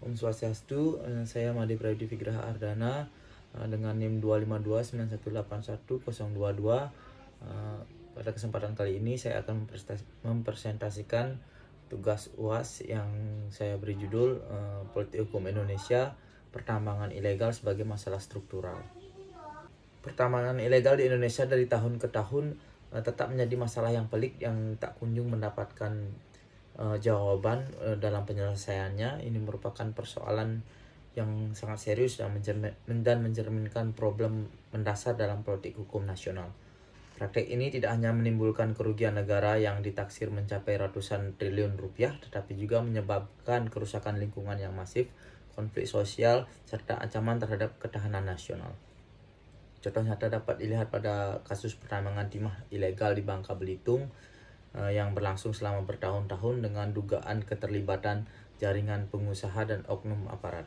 Om Swastiastu, saya Made Prayudi Figraha Ardana dengan NIM 25291811022. Pada kesempatan kali ini saya akan mempresentasikan tugas UAS yang saya beri judul Politik Hukum Indonesia, Pertambangan Ilegal sebagai Masalah Struktural. Pertambangan ilegal di Indonesia dari tahun ke tahun tetap menjadi masalah yang pelik yang tak kunjung mendapatkan jawaban dalam penyelesaiannya. Ini merupakan persoalan yang sangat serius dan mencerminkan problem mendasar dalam politik hukum nasional. Praktek ini tidak hanya menimbulkan kerugian negara yang ditaksir mencapai ratusan triliun rupiah, tetapi juga menyebabkan kerusakan lingkungan yang masif, konflik sosial, serta ancaman terhadap ketahanan nasional. Contoh nyata dapat dilihat pada kasus pertambangan timah ilegal di Bangka Belitung yang berlangsung selama bertahun-tahun dengan dugaan keterlibatan jaringan pengusaha dan oknum aparat,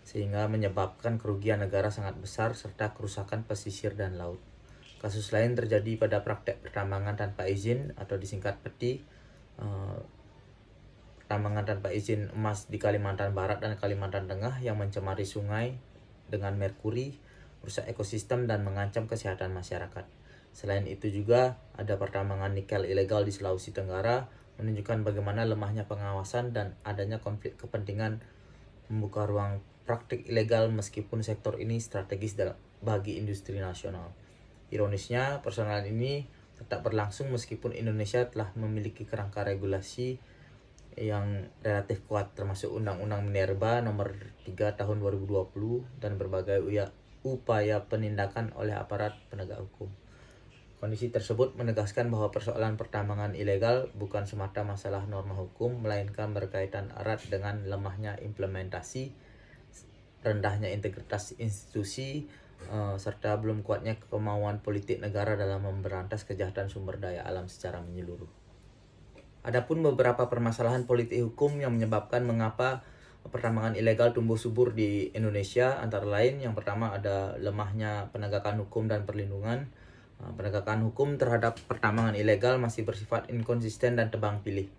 sehingga menyebabkan kerugian negara sangat besar serta kerusakan pesisir dan laut. Kasus lain terjadi pada praktek pertambangan tanpa izin atau disingkat PETI, pertambangan tanpa izin emas di Kalimantan Barat dan Kalimantan Tengah yang mencemari sungai dengan merkuri, merusak ekosistem dan mengancam kesehatan masyarakat. Selain itu juga ada pertambangan nikel ilegal di Sulawesi Tenggara, menunjukkan bagaimana lemahnya pengawasan dan adanya konflik kepentingan membuka ruang praktik ilegal meskipun sektor ini strategis bagi industri nasional. Ironisnya, persoalan ini tetap berlangsung meskipun Indonesia telah memiliki kerangka regulasi yang relatif kuat, termasuk Undang-Undang Minerba Nomor 3 Tahun 2020 dan berbagai upaya penindakan oleh aparat penegak hukum. Kondisi tersebut menegaskan bahwa persoalan pertambangan ilegal bukan semata masalah norma hukum, melainkan berkaitan erat dengan lemahnya implementasi, rendahnya integritas institusi, serta belum kuatnya kemauan politik negara dalam memberantas kejahatan sumber daya alam secara menyeluruh. Adapun beberapa permasalahan politik hukum yang menyebabkan mengapa pertambangan ilegal tumbuh subur di Indonesia, antara lain yang pertama ada lemahnya penegakan hukum dan perlindungan. Penegakan hukum terhadap pertambangan ilegal masih bersifat inkonsisten dan tebang pilih.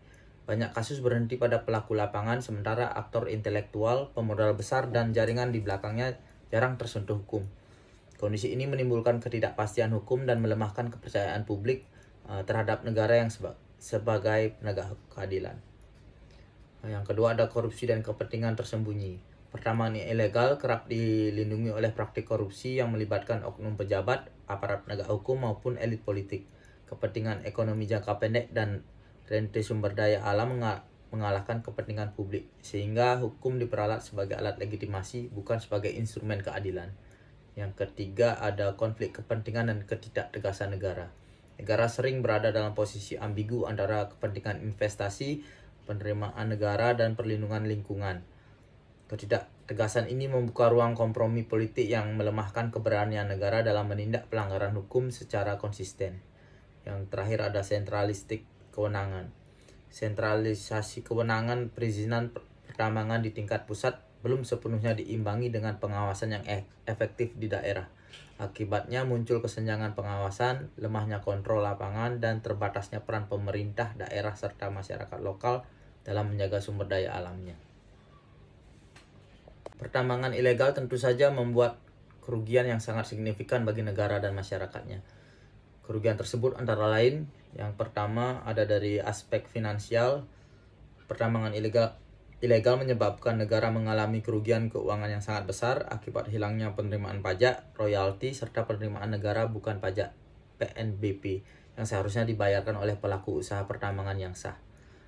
Banyak kasus berhenti pada pelaku lapangan, sementara aktor intelektual, pemodal besar, dan jaringan di belakangnya jarang tersentuh hukum. Kondisi ini menimbulkan ketidakpastian hukum dan melemahkan kepercayaan publik terhadap negara yang sebagai penegak keadilan. Yang kedua ada korupsi dan kepentingan tersembunyi. Pertambangan ilegal kerap dilindungi oleh praktik korupsi yang melibatkan oknum pejabat, aparat penegak hukum maupun elit politik. Kepentingan ekonomi jangka pendek dan rente sumber daya alam mengalahkan kepentingan publik, sehingga hukum diperalat sebagai alat legitimasi bukan sebagai instrumen keadilan. Yang ketiga ada konflik kepentingan dan ketidaktegasan negara. Negara sering berada dalam posisi ambigu antara kepentingan investasi, penerimaan negara, dan perlindungan lingkungan. Ketidaktegasan ini membuka ruang kompromi politik yang melemahkan keberanian negara dalam menindak pelanggaran hukum secara konsisten. Yang terakhir ada sentralistik kewenangan. Sentralisasi kewenangan perizinan pertambangan di tingkat pusat belum sepenuhnya diimbangi dengan pengawasan yang efektif di daerah. Akibatnya muncul kesenjangan pengawasan, lemahnya kontrol lapangan, dan terbatasnya peran pemerintah daerah serta masyarakat lokal dalam menjaga sumber daya alamnya. Pertambangan ilegal tentu saja membuat kerugian yang sangat signifikan bagi negara dan masyarakatnya. Kerugian tersebut antara lain, yang pertama ada dari aspek finansial. Pertambangan ilegal menyebabkan negara mengalami kerugian keuangan yang sangat besar akibat hilangnya penerimaan pajak, royalti, serta penerimaan negara bukan pajak PNBP yang seharusnya dibayarkan oleh pelaku usaha pertambangan yang sah.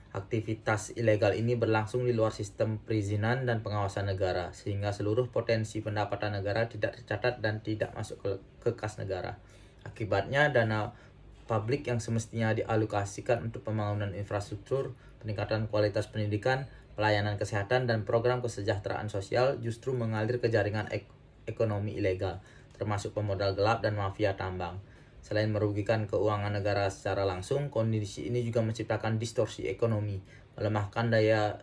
Aktivitas ilegal ini berlangsung di luar sistem perizinan dan pengawasan negara, sehingga seluruh potensi pendapatan negara tidak tercatat dan tidak masuk ke kas negara. Akibatnya dana publik yang semestinya dialokasikan untuk pembangunan infrastruktur, peningkatan kualitas pendidikan, pelayanan kesehatan, dan program kesejahteraan sosial justru mengalir ke jaringan ekonomi ilegal, termasuk pemodal gelap dan mafia tambang. Selain merugikan keuangan negara secara langsung, kondisi ini juga menciptakan distorsi ekonomi, melemahkan daya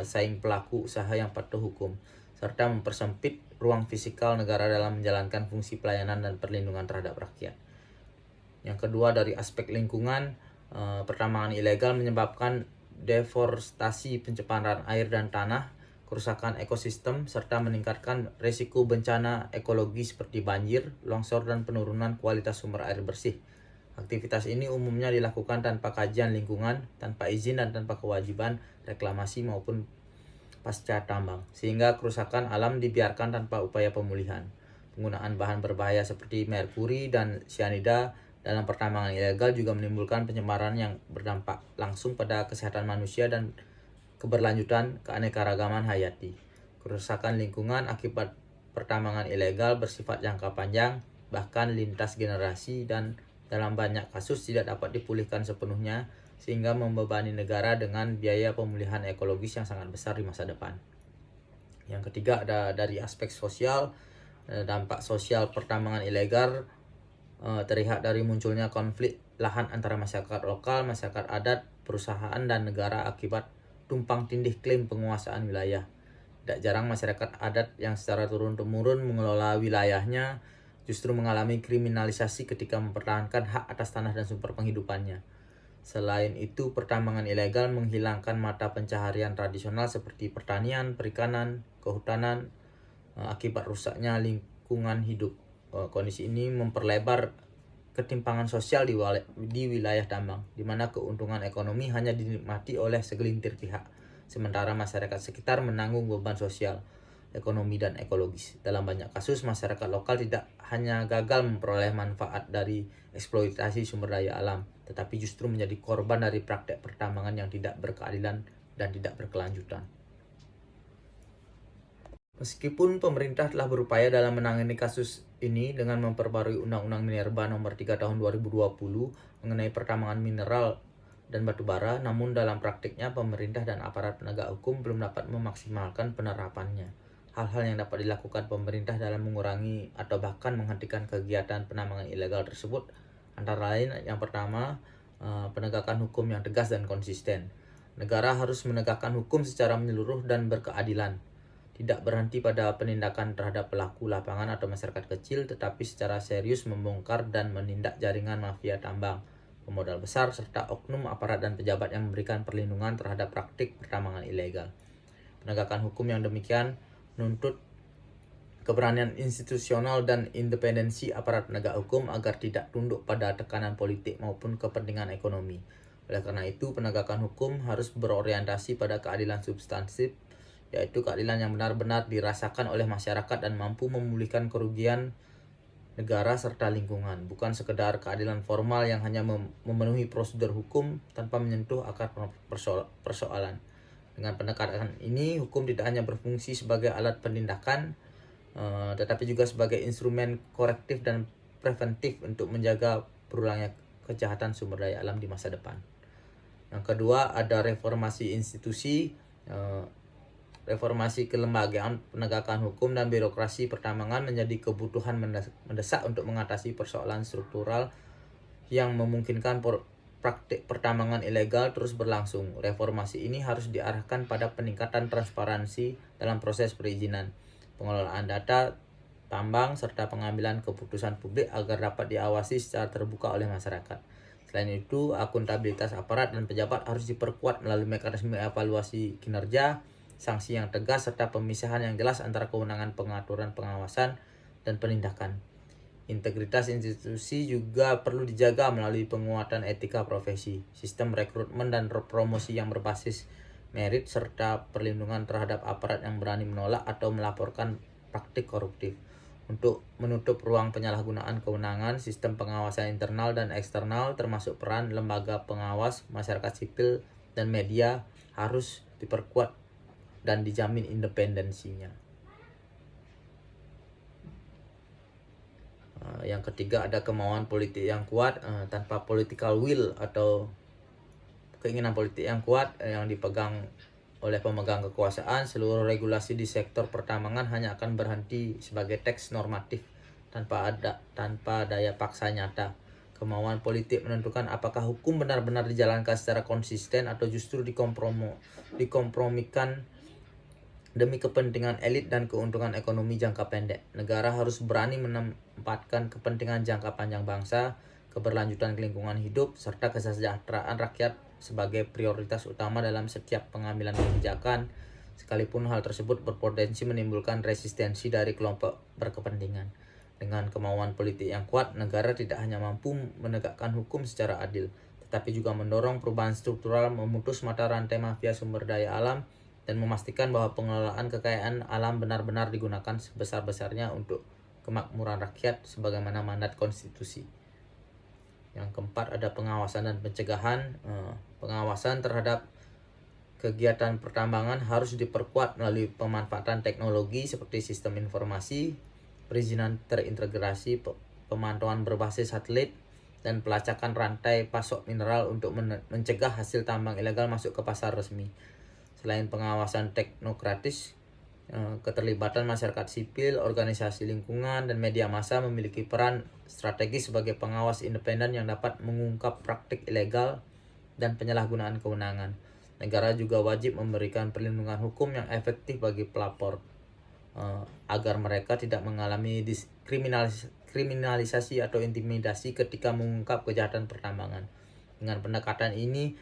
saing pelaku usaha yang patuh hukum, serta mempersempit ruang fisikal negara dalam menjalankan fungsi pelayanan dan perlindungan terhadap rakyat. Yang kedua dari aspek lingkungan, pertambangan ilegal menyebabkan deforestasi, pencemaran air dan tanah, kerusakan ekosistem, serta meningkatkan risiko bencana ekologi seperti banjir, longsor, dan penurunan kualitas sumber air bersih. Aktivitas ini umumnya dilakukan tanpa kajian lingkungan, tanpa izin, dan tanpa kewajiban reklamasi maupun pasca tambang, sehingga kerusakan alam dibiarkan tanpa upaya pemulihan. Penggunaan bahan berbahaya seperti merkuri dan sianida dalam pertambangan ilegal juga menimbulkan pencemaran yang berdampak langsung pada kesehatan manusia dan keberlanjutan keanekaragaman hayati. Kerusakan lingkungan akibat pertambangan ilegal bersifat jangka panjang, bahkan lintas generasi, dan dalam banyak kasus tidak dapat dipulihkan sepenuhnya, sehingga membebani negara dengan biaya pemulihan ekologis yang sangat besar di masa depan. Yang ketiga ada dari aspek sosial. Dampak sosial pertambangan ilegal terlihat dari munculnya konflik lahan antara masyarakat lokal, masyarakat adat, perusahaan, dan negara akibat tumpang tindih klaim penguasaan wilayah. Tidak jarang masyarakat adat yang secara turun-temurun mengelola wilayahnya justru mengalami kriminalisasi ketika mempertahankan hak atas tanah dan sumber penghidupannya. Selain itu, pertambangan ilegal menghilangkan mata pencaharian tradisional seperti pertanian, perikanan, kehutanan, akibat rusaknya lingkungan hidup. Kondisi ini memperlebar ketimpangan sosial di wilayah tambang, di mana keuntungan ekonomi hanya dinikmati oleh segelintir pihak, sementara masyarakat sekitar menanggung beban sosial, ekonomi, dan ekologis. Dalam banyak kasus, masyarakat lokal tidak hanya gagal memperoleh manfaat dari eksploitasi sumber daya alam, tetapi justru menjadi korban dari praktek pertambangan yang tidak berkeadilan dan tidak berkelanjutan. Meskipun pemerintah telah berupaya dalam menangani kasus ini dengan memperbarui Undang-Undang Minerba Nomor 3 Tahun 2020 mengenai pertambangan mineral dan batu bara, namun dalam praktiknya pemerintah dan aparat penegak hukum belum dapat memaksimalkan penerapannya. Hal-hal yang dapat dilakukan pemerintah dalam mengurangi atau bahkan menghentikan kegiatan penambangan ilegal tersebut antara lain, yang pertama, penegakan hukum yang tegas dan konsisten. Negara harus menegakkan hukum secara menyeluruh dan berkeadilan, tidak berhenti pada penindakan terhadap pelaku lapangan atau masyarakat kecil, tetapi secara serius membongkar dan menindak jaringan mafia tambang, pemodal besar, serta oknum aparat dan pejabat yang memberikan perlindungan terhadap praktik pertambangan ilegal. Penegakan hukum yang demikian menuntut keberanian institusional dan independensi aparat penegak hukum agar tidak tunduk pada tekanan politik maupun kepentingan ekonomi. Oleh karena itu, penegakan hukum harus berorientasi pada keadilan substansif, yaitu keadilan yang benar-benar dirasakan oleh masyarakat dan mampu memulihkan kerugian negara serta lingkungan, bukan sekedar keadilan formal yang hanya memenuhi prosedur hukum tanpa menyentuh akar persoalan. Dengan pendekatan ini, hukum tidak hanya berfungsi sebagai alat penindakan, tetapi juga sebagai instrumen korektif dan preventif untuk menjaga berulangnya kejahatan sumber daya alam di masa depan. Yang kedua, ada reformasi institusi. Reformasi kelembagaan, penegakan hukum, dan birokrasi pertambangan menjadi kebutuhan mendesak untuk mengatasi persoalan struktural yang memungkinkan praktik pertambangan ilegal terus berlangsung. Reformasi ini harus diarahkan pada peningkatan transparansi dalam proses perizinan, pengelolaan data tambang, serta pengambilan keputusan publik agar dapat diawasi secara terbuka oleh masyarakat. Selain itu, akuntabilitas aparat dan pejabat harus diperkuat melalui mekanisme evaluasi kinerja, sanksi yang tegas, serta pemisahan yang jelas antara kewenangan pengaturan, pengawasan, dan penindakan. Integritas institusi juga perlu dijaga melalui penguatan etika profesi, sistem rekrutmen dan promosi yang berbasis merit, serta perlindungan terhadap aparat yang berani menolak atau melaporkan praktik koruptif. Untuk menutup ruang penyalahgunaan kewenangan, sistem pengawasan internal dan eksternal termasuk peran lembaga pengawas, masyarakat sipil, dan media harus diperkuat dan dijamin independensinya. Yang ketiga ada kemauan politik yang kuat. Tanpa political will atau keinginan politik yang kuat yang dipegang oleh pemegang kekuasaan, seluruh regulasi di sektor pertambangan hanya akan berhenti sebagai teks normatif tanpa daya paksa nyata. Kemauan politik menentukan apakah hukum benar-benar dijalankan secara konsisten atau justru dikompromikan demi kepentingan elit dan keuntungan ekonomi jangka pendek. Negara harus berani menempatkan kepentingan jangka panjang bangsa, keberlanjutan lingkungan hidup, serta kesejahteraan rakyat sebagai prioritas utama dalam setiap pengambilan kebijakan, sekalipun hal tersebut berpotensi menimbulkan resistensi dari kelompok berkepentingan. Dengan kemauan politik yang kuat, negara tidak hanya mampu menegakkan hukum secara adil, tetapi juga mendorong perubahan struktural, memutus mata rantai mafia sumber daya alam, dan memastikan bahwa pengelolaan kekayaan alam benar-benar digunakan sebesar-besarnya untuk kemakmuran rakyat sebagaimana mandat konstitusi. Yang keempat ada pengawasan dan pencegahan. Pengawasan terhadap kegiatan pertambangan harus diperkuat melalui pemanfaatan teknologi seperti sistem informasi, perizinan terintegrasi, pemantauan berbasis satelit, dan pelacakan rantai pasok mineral untuk mencegah hasil tambang ilegal masuk ke pasar resmi. Selain pengawasan teknokratis, keterlibatan masyarakat sipil, organisasi lingkungan, dan media massa memiliki peran strategis sebagai pengawas independen yang dapat mengungkap praktik ilegal dan penyalahgunaan kewenangan. Negara juga wajib memberikan perlindungan hukum yang efektif bagi pelapor agar mereka tidak mengalami kriminalisasi atau intimidasi ketika mengungkap kejahatan pertambangan. Dengan pendekatan ini,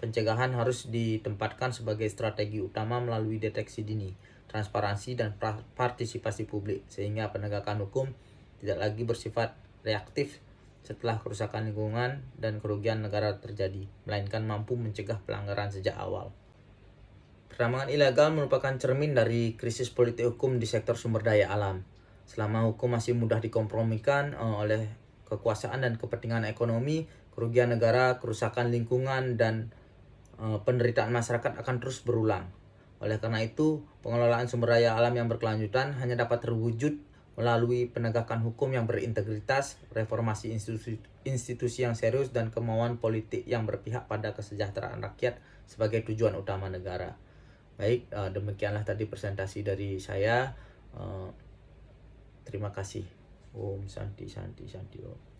pencegahan harus ditempatkan sebagai strategi utama melalui deteksi dini, transparansi, dan partisipasi publik, sehingga penegakan hukum tidak lagi bersifat reaktif setelah kerusakan lingkungan dan kerugian negara terjadi, melainkan mampu mencegah pelanggaran sejak awal. Pertambangan ilegal merupakan cermin dari krisis politik hukum di sektor sumber daya alam. Selama hukum masih mudah dikompromikan oleh kekuasaan dan kepentingan ekonomi, kerugian negara, kerusakan lingkungan, dan penderitaan masyarakat akan terus berulang. Oleh karena itu, pengelolaan sumber daya alam yang berkelanjutan hanya dapat terwujud melalui penegakan hukum yang berintegritas, reformasi institusi yang serius, dan kemauan politik yang berpihak pada kesejahteraan rakyat sebagai tujuan utama negara. Baik, demikianlah tadi presentasi dari saya. Terima kasih. Om Santi Santi Santi Om.